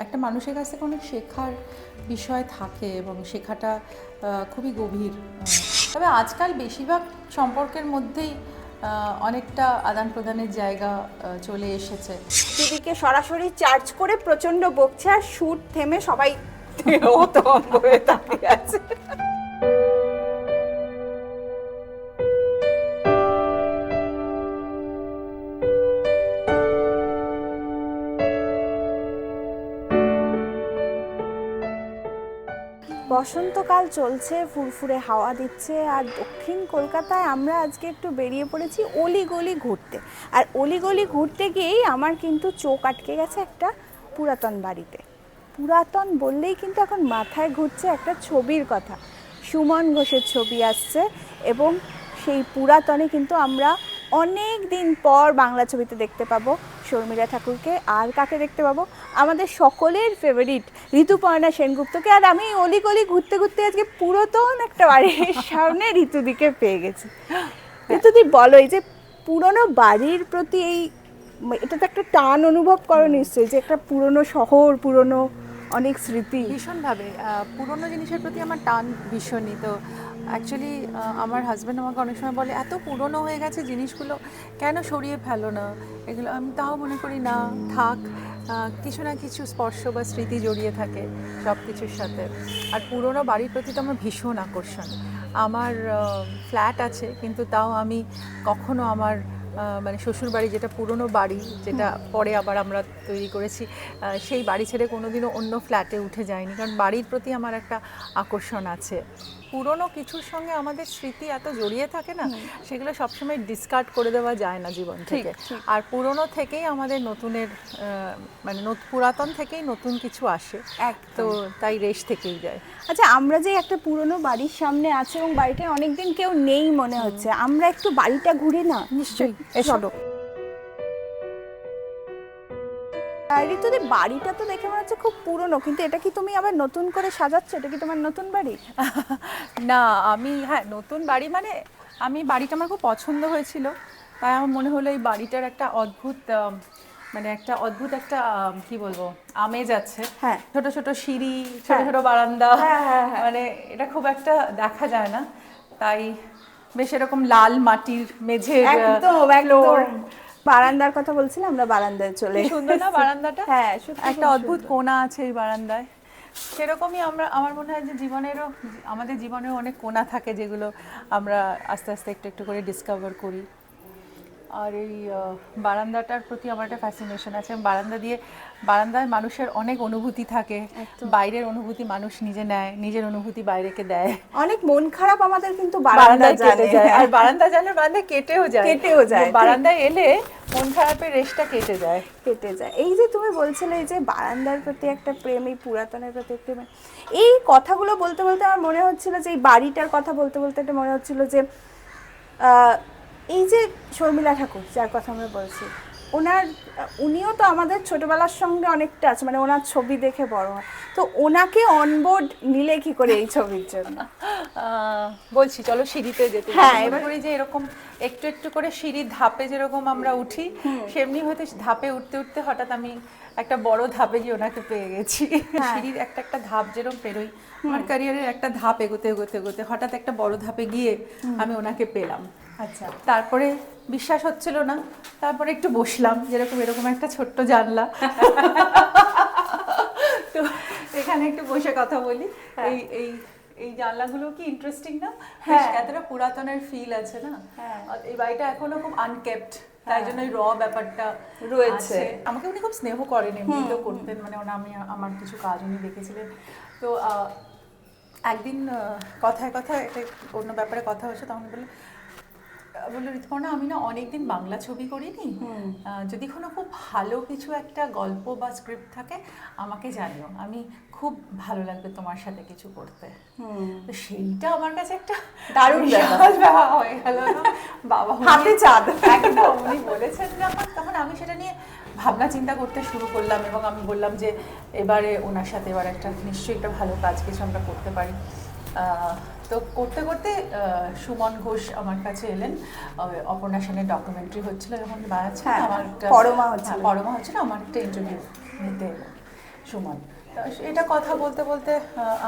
একটা মানুষের কাছ থেকে অনেক শেখার বিষয় থাকে এবং শেখাটা খুবই গভীর। তবে আজকাল বেশিরভাগ সম্পর্কের মধ্যেই অনেকটা আদান প্রদানের জায়গা চলে এসেছে। দিদিকে সরাসরি চার্জ করে প্রচন্ড বকছে আর শুট থেমে সবাই হতভম্ব হয়ে তাকিয়ে আছে। বসন্তকাল চলছে, ফুরফুরে হাওয়া দিচ্ছে, আর দক্ষিণ কলকাতায় আমরা আজকে একটু বেরিয়ে পড়েছি অলিগলি ঘুরতে। আর অলিগলি ঘুরতে গিয়েই আমার কিন্তু চোখ আটকে গেছে একটা পুরাতন বাড়িতে। পুরাতন বললেই কিন্তু এখন মাথায় ঘুরছে একটা ছবির কথা, সুমন ঘোষের ছবি আসছে, এবং সেই পুরাতনে কিন্তু আমরা অনেক দিন পর বাংলা ছবিতে দেখতে পাবো শর্মিলা ঠাকুরকে। আর কাকে দেখতে পাবো? আমাদের সকলের ফেভারিট ঋতুপর্ণা সেনগুপ্তকে। আর আমি অলিগলি ঘুরতে ঘুরতে আজকে পুরাতন একটা বাড়ির সামনে ঋতুদিকে পেয়ে গেছি। ঋতুদি বলো, এই যে পুরনো বাড়ির প্রতি এটা তো একটা টান অনুভব করো নিশ্চয়ই, যে একটা পুরনো শহর, পুরনো অনেক স্মৃতি। ভীষণভাবে পুরনো জিনিসের প্রতি আমার টান ভীষণই। তো অ্যাকচুয়ালি আমার হাজব্যান্ড আমাকে অনেক সময় বলে, এত পুরনো হয়ে গেছে জিনিসগুলো, কেন সরিয়ে ফেলো না এগুলো। আমি তাও মনে করি না, থাক, কিছু না কিছু স্পর্শ বা স্মৃতি জড়িয়ে থাকে সব কিছুর সাথে। আর পুরনো বাড়ির প্রতি তো আমার ভীষণ আকর্ষণ। আমার ফ্ল্যাট আছে, কিন্তু তাও আমি কখনো আমার মানে শ্বশুরবাড়ি, যেটা পুরনো বাড়ি, যেটা পরে আবার আমরা তৈরি করেছি, সেই বাড়ি ছেড়ে কোনোদিনও অন্য ফ্ল্যাটে উঠে যায়নি, কারণ বাড়ির প্রতি আমার একটা আকর্ষণ আছে। পুরনো কিছুর সঙ্গে আমাদের স্মৃতি এত জড়িয়ে থাকে না, সেগুলো সবসময় ডিসকার্ড করে দেওয়া যায় না জীবন থেকে। আর পুরনো থেকেই আমাদের নতুনের মানে পুরাতন থেকেই নতুন কিছু আসে, তো তাই রেশ থেকেই যায়। আচ্ছা, আমরা যে একটা পুরনো বাড়ির সামনে আছে এবং বাড়িটা অনেকদিন কেউ নেই মনে হচ্ছে, আমরা একটু বাড়িটা ঘুরে না? নিশ্চয়ই, চলো। ঋতুদি, বাড়িটা তো দেখে মনে হচ্ছে খুব পুরনো, কিন্তু এটা কি তুমি আবার নতুন করে সাজাচ্ছ? এটা কি তোমার নতুন বাড়ি? না, আমি নতুন বাড়ি মানে আমি বাড়িটা আমার খুব পছন্দ হয়েছিল, তাই আমার মনে হলো এই বাড়িটার একটা অদ্ভুত একটা কি বলবো, আমেজ আছে। হ্যাঁ, ছোট ছোট সিঁড়ি, ছোট ছোট বারান্দা, মানে এটা খুব একটা দেখা যায় না, তাই বেশ এরকম লাল মাটির মেঝের ফ্লোর। বারান্দার কথা বলছিলাম, আমরা বারান্দায় চলে। সুন্দর না বারান্দাটা? হ্যাঁ, একটা অদ্ভুত কোণা আছে এই বারান্দায়। সেরকমই আমার মনে হয় যে আমাদের জীবনেরও অনেক কোণা থাকে, যেগুলো আমরা আস্তে আস্তে একটু একটু করে ডিসকভার করি। আর এই বারান্দাটার প্রতি আমার একটা ফ্যাসিনেশন আছে। বারান্দায় মানুষের অনেক অনুভূতি থাকে, বাইরের অনুভূতি মানুষ নিজে নেয়, নিজের অনুভূতি বাইরেকে দেয়। অনেক মন খারাপ আমাদের কিন্তু বারান্দায় কেটে যায়, আর বারান্দায় কেটেও যায়। বারান্দায় এলে মন খারাপের রেশটা কেটে যায়। এই যে তুমি বলছিলে, এই যে বারান্দার প্রতি একটা প্রেম, এই পুরাতনের প্রতি একটা প্রেম, এই কথাগুলো বলতে বলতে আমার মনে হচ্ছিল যে এই বাড়িটার কথা বলতে বলতে একটা মনে হচ্ছিল যে এই যে শর্মিলা ঠাকুর যার কথা আমরা বলছি, উনিও তো আমাদের ছোটবেলার সঙ্গে অনেকটা আছে, মানে ওনার ছবি দেখে বড় হয়। তো ওনাকে অনবোর্ড নিলে কি করে এই ছবির জন্য? বলছি, চলো সিঁড়িতে যেতে। হ্যাঁ, এবার করি যে এরকম একটু একটু করে সিঁড়ির ধাপে যেরকম আমরা উঠি, সেমনি হয়তো ধাপে উঠতে উঠতে হঠাৎ আমি একটা বড় ধাপে গিয়ে ওনাকে পেয়ে গেছি। সিঁড়ির একটা একটা ধাপ যেরকম পেরোই, আমার ক্যারিয়ারের একটা ধাপ এগোতে এগোতে এগোতে হঠাৎ একটা বড় ধাপে গিয়ে আমি ওনাকে পেলাম। আচ্ছা, তারপরে বিশ্বাস হচ্ছিল না, তারপরে একটু বসলাম, যেরকম এরকম একটা ছোট্ট জানলা, তো এখানে একটু বসে কথা বলি। এই এই এই জানলাগুলো কি ইন্টারেস্টিং না? এতটা পুরাতনের ফিল আছে না? এই বাড়িটা এখনো খুব আনকেপ্ট, তাই জন্য র ব্যাপারটা রয়েছে। আমাকে উনি খুব স্নেহ করেন, এমনিতেও করতেন, মানে আমার কিছু কাজ উনি দেখেছিলেন। তো একদিন কথায় কথায় একটা অন্য ব্যাপারে কথা হচ্ছে, তখন বললো, ঋতুপর্ণা, আমি না অনেকদিন বাংলা ছবি করিনি, যদি কোনো খুব ভালো কিছু একটা গল্প বা স্ক্রিপ্ট থাকে আমাকে জানিও, আমি খুব ভালো লাগবে তোমার সাথে কিছু করতে। তো সেইটা আমার কাছে একটা দারুণ ব্যাপার হয়ে গেল না? বাবা হাতে চাঁদ, একদম উনি বলেছেন যখন, তখন আমি সেটা নিয়ে ভাবনা চিন্তা করতে শুরু করলাম, এবং আমি বললাম যে এবারে ওনার সাথে একটা নিশ্চয়ই একটা ভালো কাজ কিছু আমরা করতে পারি। তো করতে করতে সুমন ঘোষ আমার কাছে এলেন। অপর্ণা সেনের ডকুমেন্টারি হচ্ছিল যখন বানাচ্ছিল, আমার পরমা হচ্ছিল, আমার একটা ইন্টারভিউ নিতে এলেন। সুমন। তা এটা কথা বলতে বলতে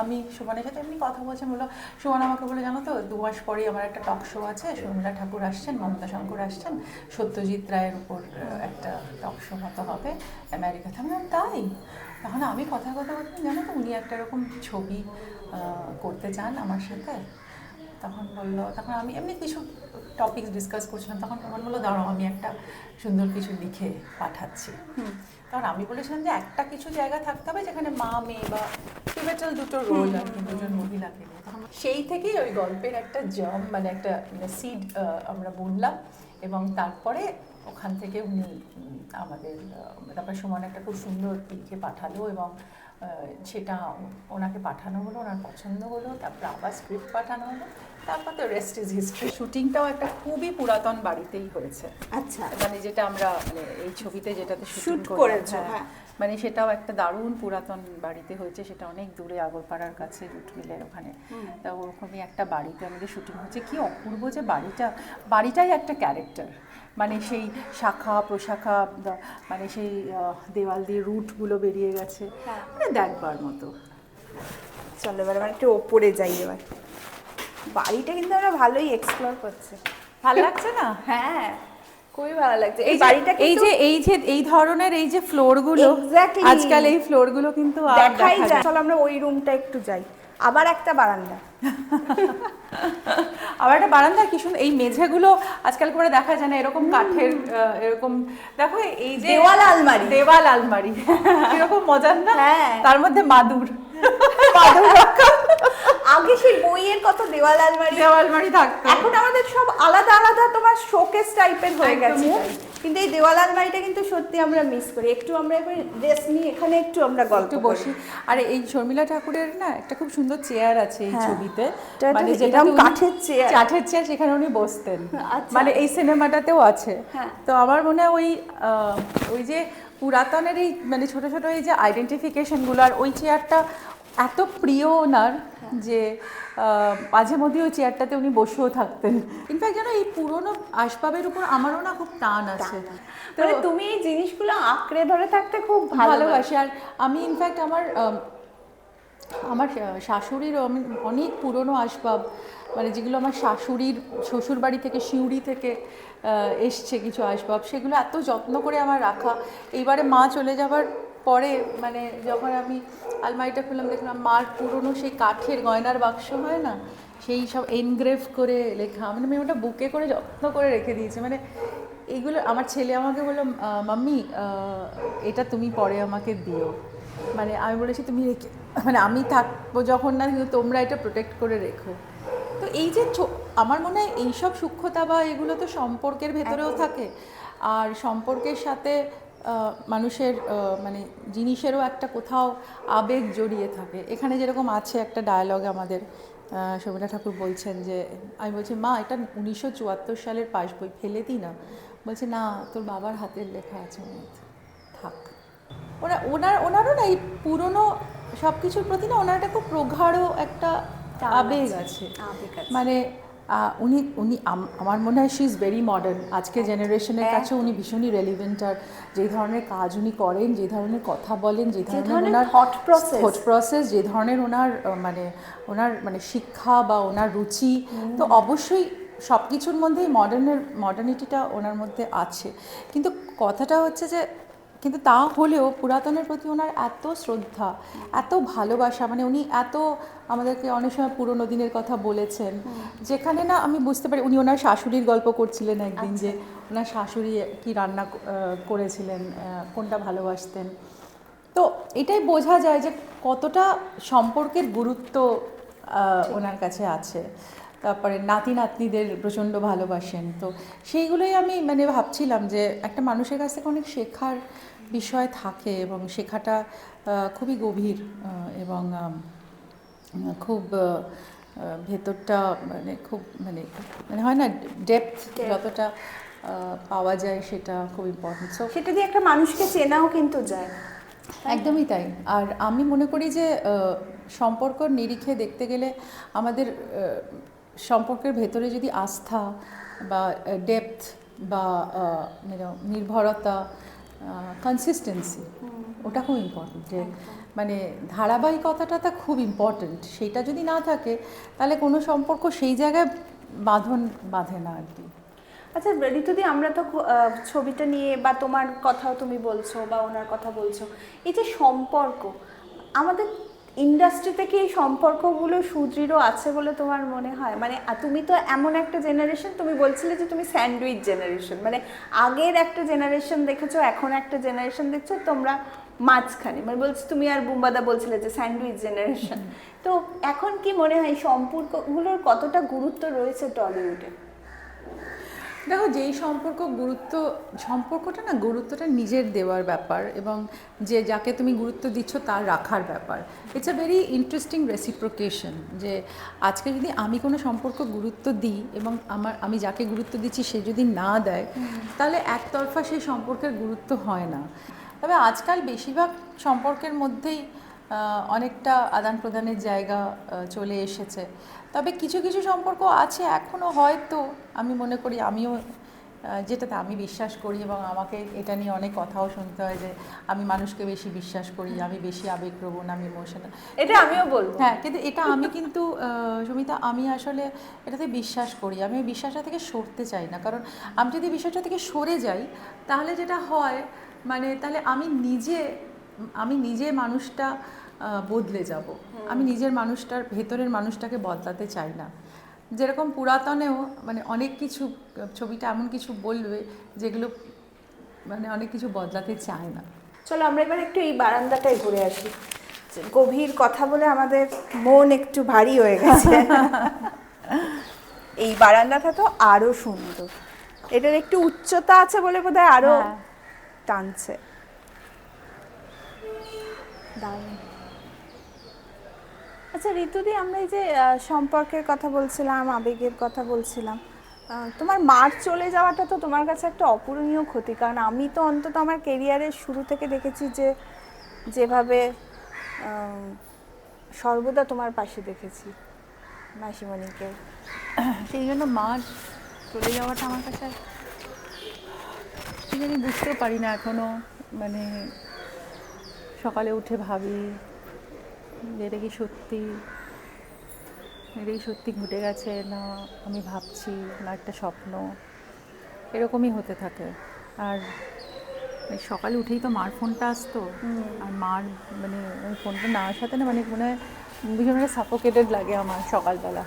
আমি সুমনের সাথে এমনি কথা বলছি, বললো সুমন আমাকে বলে জানো তো 2 মাস পরেই আমার একটা টক শো আছে, শর্মিলা ঠাকুর আসছেন, মমতা শঙ্কর আসছেন, সত্যজিৎ রায়ের উপর একটা টক শো মতো হবে আমেরিকাতে। আমি বললাম তাই? তখন আমি কথা বলতে জানো তো উনি একটা এরকম ছবি করতে চান আমার সাথে। তখন বললো, তখন আমি এমনি কিছু টপিকস ডিসকাস করছিলাম, তখন আমার বললো দাঁড়াও আমি একটা সুন্দর কিছু লিখে পাঠাচ্ছি। তখন আমি বলেছিলাম যে একটা কিছু জায়গা থাকতে হবে যেখানে মা মেয়ে বা পিভটাল দুটো রোল আর কি, দুজন মহিলাকে নিয়ে। তখন সেই থেকেই ওই গল্পের একটা জম মানে একটা সিড আমরা বুনলাম, এবং তারপরে ওখান থেকে উনি আমাদের তারপরে সুমন একটা খুব সুন্দর লিখে পাঠালো, এবং সেটা ওনাকে পাঠানো হলো, ওনার পছন্দ হলো, তারপরে আবার স্ক্রিপ্ট পাঠানো হলো, তারপর তো রেস্ট ইজ হিস্ট্রি। শুটিংটাও একটা খুবই পুরাতন বাড়িতেই হয়েছে। আচ্ছা, মানে যেটা আমরা মানে এই ছবিতে যেটাতে শুট করেছে, হ্যাঁ, মানে সেটাও একটা দারুণ পুরাতন বাড়িতে হয়েছে, সেটা অনেক দূরে আগরপাড়ার কাছে রুট মিলের ওখানে। তা ওরকমই একটা বাড়িতে আমাদের শুটিং হচ্ছে। কি অপূর্ব যে বাড়িটাই একটা ক্যারেক্টার, মানে সেই শাখা প্রশাখা, মানে সেই দেওয়াল দিয়ে রুটগুলো বেরিয়ে গেছে, মানে দেখবার মতো। চলো এবার একটু ওপরে যাই। এবার বাড়িটা কিন্তু আমরা ভালোই এক্সপ্লোর করছি, ভালো লাগছে না? হ্যাঁ খুবই ভালো লাগছে। এই বাড়িটা এই ধরনের এই যে ফ্লোরগুলো, আজকাল এই ফ্লোরগুলো কিন্তু দেখাই যায়। চলো আমরা ওই রুমটা একটু যাই। আবার একটা বারান্দা, আবার একটা বারান্দা, কি সুন্দর এই মেঝেগুলো আজকাল করে দেখা যায় না, এরকম কাঠের এরকম দেখো, এই যে দেওয়াল আলমারি এরকম মজার না? তার মধ্যে মাদুর আগে সেই বইয়ের কত দেওয়াল আলমারি থাকতো, এখন আমাদের সব আলাদা আলাদা তোমার শোকেস টাইপের হয়ে গেছে। কিন্তু এই দেওয়াল আলমারিটা কিন্তু সত্যি আমরা মিস করি। একটু আমরা এবার রেস্ট নিয়ে এখানে একটু আমরা গল্প বসি। আর এই শর্মিলা ঠাকুরের না একটা খুব সুন্দর চেয়ার আছে এই ছবিতে, মানে যেটা কাঠের চেয়ার, সেখানে উনি বসতেন, মানে এই সিনেমাটাতেও আছে। তো আমার মনে হয় ওই যে পুরাতনের এই মানে ছোট ছোট এই যে আইডেন্টিফিকেশনগুলো, আর ওই চেয়ারটা এত প্রিয় ওনার যে মাঝে মধ্যে ওই চেয়ারটাতে উনি বসেও থাকতেন। ইনফ্যাক্ট জানো এই পুরোনো আসবাবের উপর আমারও না খুব টান আছে। মানে তুমি এই জিনিসগুলো আঁকড়ে ধরে থাকতে খুব ভালোবাসি। আর আমি ইনফ্যাক্ট আমার শাশুড়ির অনেক পুরনো আসবাব, মানে যেগুলো আমার শাশুড়ির শ্বশুর বাড়ি থেকে সিউড়ি থেকে এসছে কিছু আসবাব, সেগুলো এত যত্ন করে আমার রাখা। এইবারে মা চলে যাবার পরে মানে যখন আমি আলমারিটা খুললাম, দেখলাম মার পুরনো সেই কাঠের গয়নার বাক্স হয় না, সেই সব এনগ্রেভ করে লেখা, মানে আমি ওটা বুকে করে যত্ন করে রেখে দিয়েছি। মানে এইগুলো আমার ছেলে আমাকে বললো, মাম্মি এটা তুমি পরে আমাকে দিও। মানে আমি বলেছি তুমি রেখে, মানে আমি থাকবো যখন না, কিন্তু তোমরা এটা প্রোটেক্ট করে রেখো। তো এই যে আমার মনে হয় এইসব সূক্ষ্মতা বা এগুলো তো সম্পর্কের ভেতরেও থাকে, আর সম্পর্কের সাথে মানুষের মানে জিনিসেরও একটা কোথাও আবেগ জড়িয়ে থাকে। এখানে যেরকম আছে একটা ডায়ালগ আমাদের, শর্মিলা ঠাকুর বলছেন যে, আমি বলছি মা এটা 1974 সালের পাস বই, ফেলে দিই না? বলছে না, তোর বাবার হাতের লেখা আছে মধ্যে, থাক। ওনারও না এই পুরনো সব কিছুর প্রতি না ওনার একটা খুব প্রগাঢ় একটা আবেগ আছে। মানে উনি আমার মনে হয় শি ইজ ভেরি মডার্ন। আজকে জেনারেশনের কাছে উনি ভীষণই রেলিভেন্ট। আর যে ধরনের কাজ উনি করেন, যে ধরনের কথা বলেন, যে ধরনের ওনার থট প্রসেস, যে ধরনের ওনার মানে শিক্ষা বা ওনার রুচি, তো অবশ্যই সব কিছুর মধ্যেই মডার্নিটিটা ওনার মধ্যে আছে। কিন্তু কথাটা হচ্ছে যে, কিন্তু তা হলেও পুরাতনের প্রতি ওনার এত শ্রদ্ধা, এত ভালোবাসা, মানে উনি এত আমাদেরকে অনেক সময় পুরোনো দিনের কথা বলেছেন, যেখানে না আমি বুঝতে পারি উনি ওনার শাশুড়ির গল্প করছিলেন একদিন, যে ওনার শাশুড়ি কি রান্না করেছিলেন, কোনটা ভালোবাসতেন। তো এটাই বোঝা যায় যে কতটা সম্পর্কের গুরুত্ব ওনার কাছে আছে। তারপরে নাতি নাতনিদের প্রচণ্ড ভালোবাসেন। তো সেইগুলোই আমি মানে ভাবছিলাম যে একটা মানুষের কাছ থেকে অনেক শেখার বিষয় থাকে, এবং শেখাটা খুবই গভীর, এবং খুব ভেতরটা মানে খুব মানে হয় না, ডেপথ যতটা পাওয়া যায় সেটা খুব ইম্পর্টেন্ট। সো সেটা দিয়ে একটা মানুষকে চেনাও কিন্তু যায়। একদমই তাই। আর আমি মনে করি যে সম্পর্ক নিরিখে দেখতে গেলে আমাদের সম্পর্কের ভেতরে যদি আস্থা বা ডেপথ বা নির্ভরতা কনসিস্টেন্সি, ওটা খুব ইম্পর্টেন্ট, যে মানে ধারাবাহিকতাটা খুব ইম্পর্টেন্ট। সেইটা যদি না থাকে তাহলে কোনো সম্পর্ক সেই জায়গায় বাঁধে না আর কি। আচ্ছা ঋতুদি, আমরা তো ছবিটা নিয়ে বা তোমার কথাও তুমি বলছো বা ওনার কথা বলছো, এই যে সম্পর্ক আমাদের ইন্ডাস্ট্রিতে কি এই সম্পর্কগুলো সুদৃঢ় আছে বলে তোমার মনে হয়? মানে তুমি তো এমন একটা জেনারেশন, তুমি বলছিলে যে তুমি স্যান্ডউইচ জেনারেশন, মানে আগের একটা জেনারেশন দেখেছো, এখন একটা জেনারেশন দেখছো, তোমরা মাঝখানে, মানে বলছি তুমি আর বুম্বাদা বলছিলে যে স্যান্ডউইচ জেনারেশন। তো এখন কি মনে হয় সম্পর্কগুলোর কতটা গুরুত্ব রয়েছে টলিউডে? দেখো, যেই সম্পর্কটা না, গুরুত্বটা নিজের দেওয়ার ব্যাপার, এবং যে যাকে তুমি গুরুত্ব দিচ্ছ তার রাখার ব্যাপার। ইটস আ ভেরি ইন্টারেস্টিং রেসিপ্রোকেশন, যে আজকে যদি আমি কোনো সম্পর্ক গুরুত্ব দিই এবং আমি যাকে গুরুত্ব দিচ্ছি সে যদি না দেয়, তাহলে একতরফা সেই সম্পর্কের গুরুত্ব হয় না। তবে আজকাল বেশিরভাগ সম্পর্কের মধ্যেই অনেকটা আদান প্রদানের জায়গা চলে এসেছে। তবে কিছু কিছু সম্পর্ক আছে এখনও, হয়তো আমি মনে করি, আমিও যেটাতে আমি বিশ্বাস করি, এবং আমাকে এটা নিয়ে অনেক কথাও শুনতে হয় যে আমি মানুষকে বেশি বিশ্বাস করি, আমি বেশি আবেগপ্রবণ, আমি ইমোশনাল। এটা আমিও বলবো। হ্যাঁ, কিন্তু এটা আমি কিন্তু সুমিতা, আমি আসলে এটাতে বিশ্বাস করি। আমি ওই বিশ্বাসটা থেকে সরতে চাই না, কারণ আমি যদি বিশ্বাসটা থেকে সরে যাই তাহলে যেটা হয়, মানে তাহলে আমি নিজে মানুষটা বদলে যাব। আমি নিজের মানুষটার ভেতরের মানুষটাকে বদলাতে চাই না। যেরকম পুরাতনেও মানে অনেক কিছু, ছবিটা এমন কিছু বলবে যেগুলো মানে অনেক কিছু বদলাতে চায় না। চলো আমরা এবার একটু এই বারান্দাটায় ঘুরে আসি। গভীর কথা বলে আমাদের মন একটু ভারী হয়ে গেছে। এই বারান্দাটা তো আরো সুন্দর, এটার একটু উচ্চতা আছে বলে বোধহয় আরো টানছে। দারুণ। আচ্ছা ঋতুদি, আমরা এই যে সম্পর্কের কথা বলছিলাম, আবেগের কথা বলছিলাম, তোমার মার চলে যাওয়াটা তো তোমার কাছে একটা অপূরণীয় ক্ষতি, কারণ আমি তো অন্তত আমার কেরিয়ারের শুরু থেকে দেখেছি যে যেভাবে সর্বদা তোমার পাশে দেখেছি মাসিমণিকে। সেই জন্য মার চলে যাওয়াটা আমার কাছে কি জানি বুঝতেও পারি না এখনও। মানে সকালে উঠে ভাবি যে এটা কি সত্যি, এটাই সত্যি ঘটে গেছে, না আমি ভাবছি, না একটা স্বপ্ন, এরকমই হতে থাকে। আর সকালে উঠেই তো মার ফোনটা আসতো, আর মার মানে ওই ফোনটা না আসাতে না মানে মনে হয় ভীষণ একটা সাফোকেটেড লাগে আমার সকালবেলা।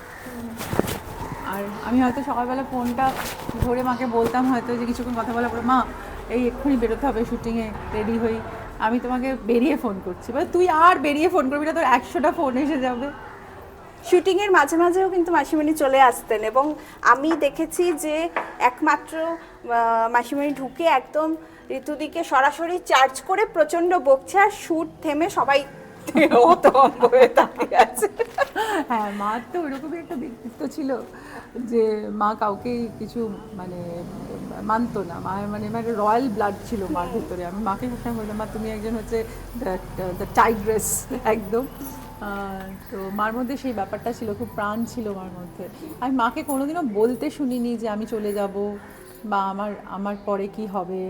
আর আমি হয়তো সকালবেলা ফোনটা ধরে মাকে বলতাম হয়তো যে কিছুক্ষণ কথা বলার পরে, মা এই এক্ষুনি বেরোতে হবে শুটিংয়ে, রেডি হই, আমি তোমাকে বেরিয়ে ফোন করছি। বলে তুই আর বেরিয়ে ফোন করবি না, তোর 100টা ফোন এসে যাবে। শুটিংয়ের মাঝে মাঝেও কিন্তু মাসিমণি চলে আসতেন, এবং আমি দেখেছি যে একমাত্র মাসিমণি ঢুকে একদম ঋতুদিকে সরাসরি চার্জ করে প্রচণ্ড বকছে, আর শ্যুট থেমে সবাই হতভম্ব হয়ে তাকিয়ে আছে। হ্যাঁ, মার তো ওইরকমই একটা ব্যক্তিত্ব ছিল যে মা কাউকে কিছু মানে মানতো না। মায়ের মানে রয়্যাল ব্লাড ছিল মার ভিতরে। আমি মাকে সবসময় বলতাম, মা তুমি একজন হচ্ছে দ্য টাইগ্রেস একদম। তো মার মধ্যে সেই ব্যাপারটা ছিল, খুব প্রাণ ছিল মার মধ্যে। আমি মাকে কোনোদিনও বলতে শুনিনি যে আমি চলে যাব বা আমার পরে কি হবে।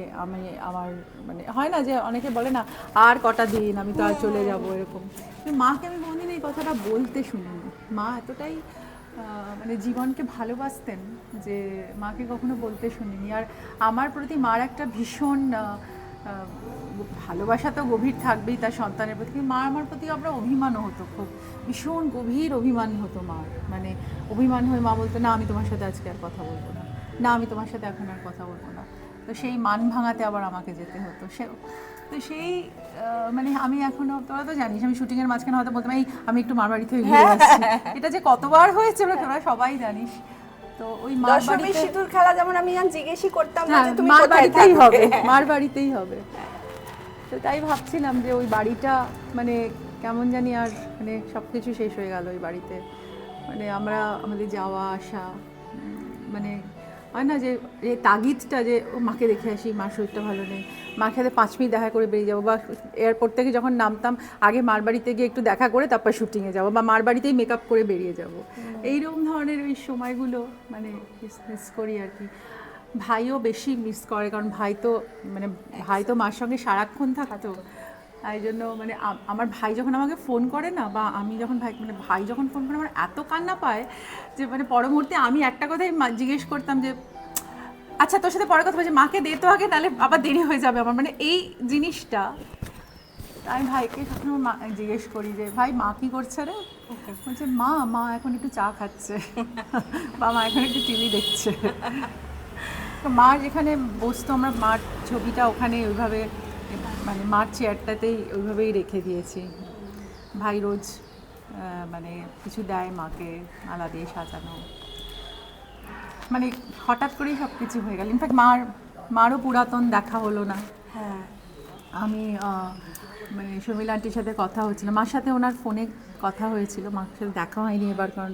আমার মানে হয় না যে অনেকে বলে না আর কটা দিন আমি তো আর চলে যাব, এরকম। কিন্তু মাকে আমি কোনোদিন এই কথাটা বলতে শুনিনি। মা এতটাই মানে জীবনকে ভালোবাসতেন যে মাকে কখনো বলতে শুনিনি। আর আমার প্রতি মার একটা ভীষণ ভালোবাসা তো গভীর থাকবেই তার সন্তানের প্রতি, কিন্তু মা আমার প্রতি আমরা অভিমানও হতো, খুব ভীষণ গভীর অভিমান হতো মার। মানে অভিমান হয়ে মা বলতো, না আমি তোমার সাথে আজকে আর কথা বলবো না, না আমি তোমার সাথে এখন আর কথা বলবো না। তো সেই মান ভাঙাতে আবার আমাকে যেতে হতো। তো সেই মানে আমি এখনো, তোরা তো জানিস আমি শুটিংয়ের মাঝখানে হয়তো বলতাম এই আমি একটু মার বাড়ি থেকে ঘুরে আসছি। এটা যে কতবার হয়েছে তোরা সবাই জানিস। তো ওই মার বাড়িতে সিঁদুর খেলা যেমন আমি জিজ্ঞেসই করতাম না যে তুমি মার কোথায় বাড়িতেই থাকো। হবে, মার বাড়িতেই হবে। তো তাই ভাবছিলাম যে ওই বাড়িটা মানে কেমন জানি আর মানে সব কিছু শেষ হয়ে গেল ওই বাড়িতে। মানে আমাদের যাওয়া আসা, মানে হয় না যে এই তাগিদটা যে মাকে দেখে আসি, মার শরীরটা ভালো নেই, মার সাথে 5 মিনিট দেখা করে বেরিয়ে যাবো, বা এয়ারপোর্ট থেকে যখন নামতাম আগে মার বাড়িতে গিয়ে একটু দেখা করে তারপর শুটিংয়ে যাবো, বা মার বাড়িতেই মেকআপ করে বেরিয়ে যাবো। এইরকম ধরনের ওই সময়গুলো মানে মিস করি আর কি। ভাইও বেশি মিস করে, কারণ ভাই তো মার সঙ্গে সারাক্ষণ থাকতো। তাই জন্য মানে আমার ভাই যখন আমাকে ফোন করে না, বা আমি যখন ভাই যখন ফোন করে, আমার এত কান্না পায় যে মানে পরমুহূর্তে আমি একটা কথাই জিজ্ঞেস করতাম যে আচ্ছা তোর সাথে পরে কথা বলছি, মাকে দে তো আগে, নাহলে আবার দেরি হয়ে যাবে আমার, মানে এই জিনিসটা। আমি ভাইকে সবসময় জিজ্ঞেস করি যে ভাই মা কি করছে রে, বলছে মা এখন একটু চা খাচ্ছে বা মা এখন একটু টিভি দেখছে। তো মা যেখানে বসতো, আমরা মার ছবিটা ওখানে ওইভাবে মানে মার চেয়ারটাতেই ওইভাবেই রেখে দিয়েছি। ভাই রোজ মানে কিছু দেয় মাকে, মালা দিয়ে সাজানো, মানে হঠাৎ করেই সব কিছু হয়ে গেল। ইনফ্যাক্ট মারও পুরাতন দেখা হলো না। হ্যাঁ, আমি মানে শর্মিলা আন্টির সাথে কথা হচ্ছিল, মার সাথে ওনার ফোনে কথা হয়েছিল, মার সাথে দেখা হয়নি এবার, কারণ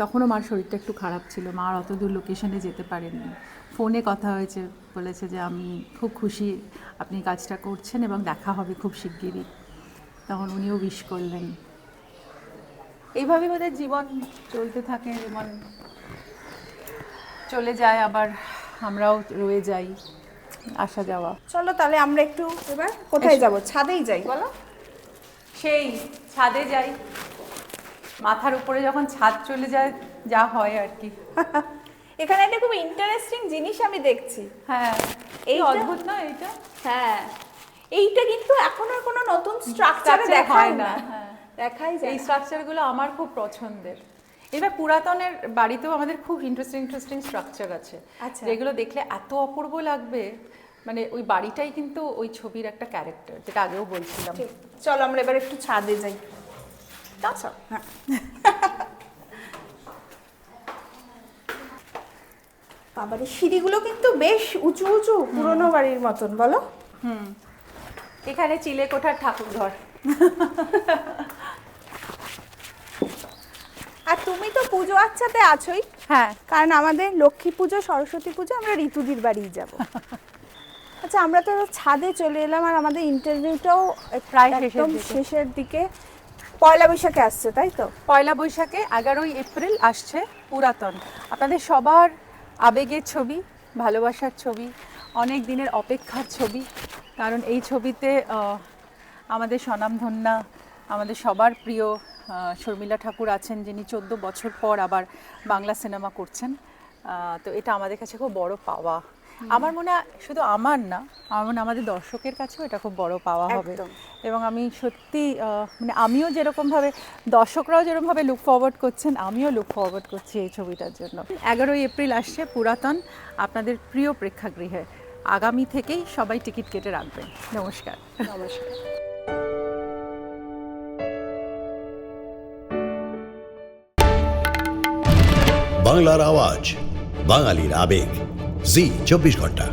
তখনও মার শরীরটা একটু খারাপ ছিল, মার অত দূর লোকেশনে যেতে পারেননি। ফোনে কথা হয়েছে, বলেছে যে আমি খুব খুশি আপনি কাজটা করছেন এবং দেখা হবে খুব শিগগিরই। তখন উনিও উইশ করলেন। এইভাবেই ওদের জীবন চলতে থাকে, যেমন চলে যায় আবার আমরাও রয়ে যাই, আসা যাওয়া। চলো তাহলে আমরা একটু এবার কোথায় যাব? ছাদেই যাই বলো। সেই ছাদে যাই, মাথার উপরে যখন ছাদ চলে যায় যা হয় আর কি। এখানে একটা খুব ইন্টারেস্টিং জিনিস আমি দেখছি। হ্যাঁ, এই এইটা- অদ্ভুত না এইটা? হ্যাঁ, এইটা কিন্তু এখন আর কোনো নতুন স্ট্রাকচারে Structure দেখায় হয় না। না, হ্যাঁ। দেখাই যায় এই না। স্ট্রাকচারগুলো আমার খুব পছন্দের। এবার পুরাতনের বাড়িতেও আমাদের খুব ইন্টারেস্টিং স্ট্রাকচার আছে, আচ্ছা। যেগুলো দেখলে এত অপূর্ব লাগবে। মানে ওই বাড়িটাই কিন্তু ওই ছবির একটা ক্যারেক্টার, যেটা আগেও বলছিলাম। ঠিক, চলো আমরা এবার একটু ছাদে যাই। আচ্ছা, হ্যাঁ। বাবারে, সিঁড়িগুলো কিন্তু বেশ উঁচু উঁচু, পুরোনো বাড়ির মতন, বলো? এখানে চিলেকোঠার ঠাকুর ঘর। আর তুমি তো পুজো আচ্ছাতে আছোই, হ্যাঁ, কারণ আমাদের লক্ষ্মী পুজো, সরস্বতী পুজো আমরা ঋতুদির বাড়িই যাব। আচ্ছা, আমরা তো ছাদে চলে এলাম, আর আমাদের ইন্টারভিউটাও প্রায় একদম শেষের দিকে। পয়লা বৈশাখে আসছে, তাই তো? পয়লা বৈশাখে 11ই এপ্রিল আসছে পুরাতন। আপনাদের সবার আবেগের ছবি, ভালোবাসার ছবি, অনেক দিনের অপেক্ষার ছবি। কারণ এই ছবিতে আমাদের স্বনামধন্যা, আমাদের সবার প্রিয় শর্মিলা ঠাকুর আছেন, যিনি 14 বছর পর আবার বাংলা সিনেমা করছেন। তো এটা আমাদের কাছে খুব বড় পাওয়া। আমার মনে হয় শুধু আমার না, আমার মনে হয় আমাদের দর্শকের কাছেও এটা খুব বড় পাওয়া হবে। একদম। এবং আমি সত্যি মানে আমিও যেরকমভাবে, দর্শকরাও যেরকমভাবে লুক ফরওয়ার্ড করছেন, আমিও লুক ফরওয়ার্ড করছি এই ছবিটার জন্য। 11ই এপ্রিল আসছে পুরাতন আপনাদের প্রিয় প্রেক্ষাগৃহে। আগামী থেকেই সবাই টিকিট কেটে রাখবেন। নমস্কার। নমস্কার। বাংলার আওয়াজ, বাঙালির আবেগ, জি 24 ঘন্টা।